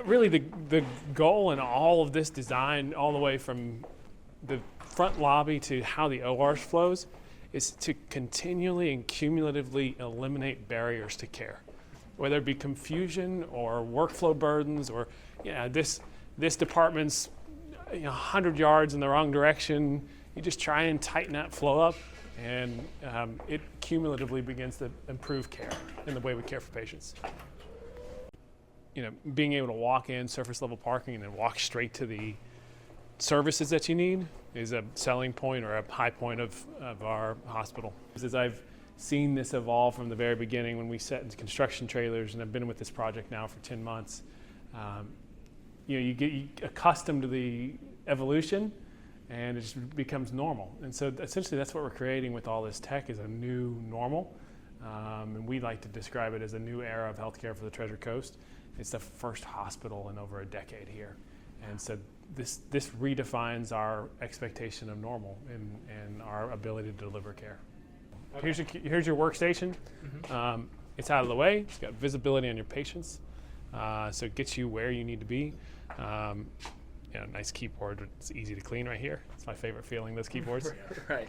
Really, the goal in all of this design, all the way from the front lobby to how the ORs flows, is to continually and cumulatively eliminate barriers to care, whether it be confusion or workflow burdens, or this department's 100 yards in the wrong direction. You just try and tighten that flow up, and it cumulatively begins to improve care in the way we care for patients. Being able to walk in surface level parking and then walk straight to the services that you need is a selling point or a high point of our hospital. As I've seen this evolve from the very beginning when we set into construction trailers, and I've been with this project now for 10 months, you get accustomed to the evolution, and it just becomes normal. And so essentially that's what we're creating with all this tech, is a new normal. And we like to describe it as a new era of healthcare for the Treasure Coast. It's the first hospital in over a decade here. And so this redefines our expectation of normal and our ability to deliver care. Okay. Here's your workstation. Mm-hmm. It's out of the way. It's got visibility on your patients. So it gets you where you need to be. Nice keyboard. It's easy to clean right here. It's my favorite feeling, those keyboards. Right.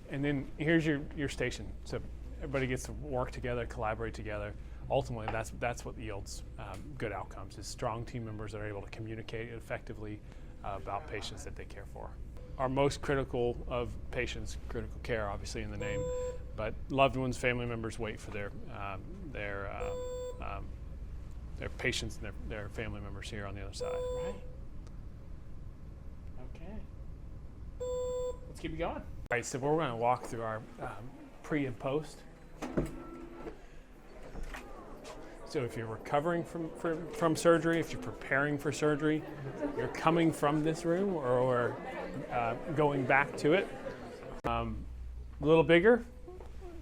And then here's your station. So everybody gets to work together, collaborate together. Ultimately, that's what yields good outcomes, is strong team members that are able to communicate effectively about patients that they care for. Our most critical of patients, critical care, obviously in the name, but loved ones, family members wait for their patients and their family members here on the other side. Right. Okay. Let's keep it going. All right, so we're going to walk through our pre and post. So if you're recovering from surgery, if you're preparing for surgery, you're coming from this room or going back to it. A little bigger.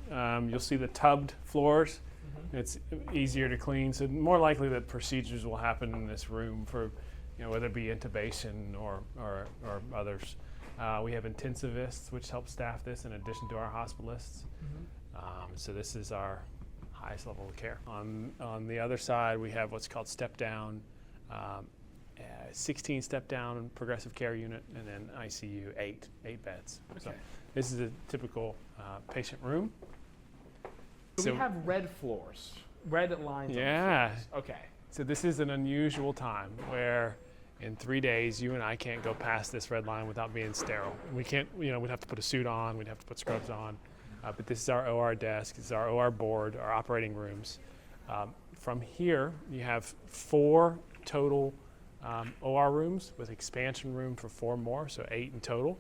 You'll see the tubbed floors. Mm-hmm. It's easier to clean, so more likely that procedures will happen in this room for, whether it be intubation or others. We have intensivists, which help staff this in addition to our hospitalists. Mm-hmm. So this is our highest level of care. On the other side, we have what's called step down, 16 step down progressive care unit, and then ICU, eight beds. Okay. So this is a typical patient room. So we have red floors, red lines. Yeah. On the floors. Okay. So this is an unusual time where in 3 days, you and I can't go past this red line without being sterile. We can't, we'd have to put a suit on, we'd have to put scrubs on. But this is our OR desk, this is our OR board, our operating rooms. From here, you have 4 total OR rooms with expansion room for 4 more, so 8 in total.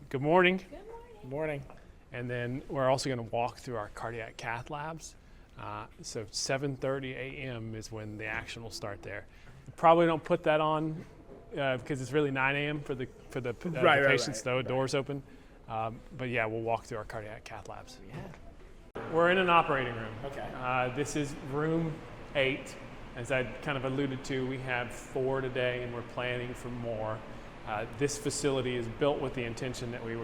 Good morning. Good morning. And then we're also going to walk through our cardiac cath labs. So 7:30 a.m. is when the action will start there. Probably don't put that on because it's really 9 a.m. for the patients, though, doors open. But yeah, we'll walk through our cardiac cath labs. Yeah. We're in an operating room. Okay. This is room 8. As I kind of alluded to, we have 4 today, and we're planning for more. This facility is built with the intention that we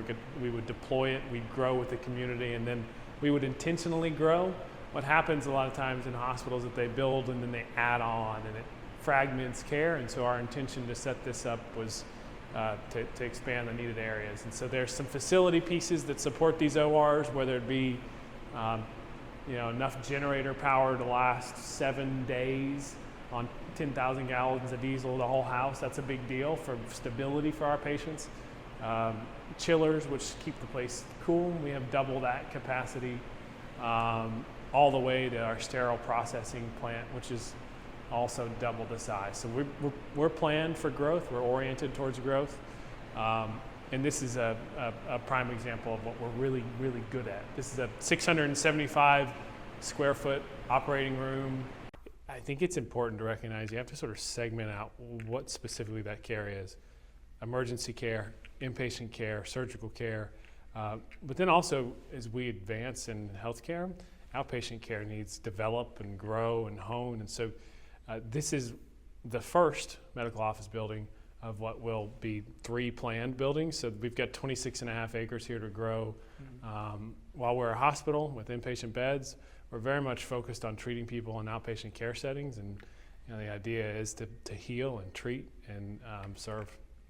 would deploy it, we'd grow with the community, and then we would intentionally grow. What happens a lot of times in hospitals is that they build and then they add on, and it fragments care, and so our intention to set this up was to expand the needed areas. And so there's some facility pieces that support these ORs, whether it be enough generator power to last 7 days on 10,000 gallons of diesel, the whole house. That's a big deal for stability for our patients. Chillers, which keep the place cool. We have double that capacity, all the way to our sterile processing plant, which is also double the size. So we're planned for growth. We're oriented towards growth. And this is a prime example of what we're really, really good at. This is a 675 square foot operating room. I think it's important to recognize you have to sort of segment out what specifically that care is. Emergency care, inpatient care, surgical care. But then also, as we advance in healthcare, outpatient care needs develop and grow and hone. And so this is the first medical office building of what will be 3 planned buildings. So we've got 26.5 acres here to grow. while we're a hospital with inpatient beds, we're very much focused on treating people in outpatient care settings, and the idea is to heal and treat and serve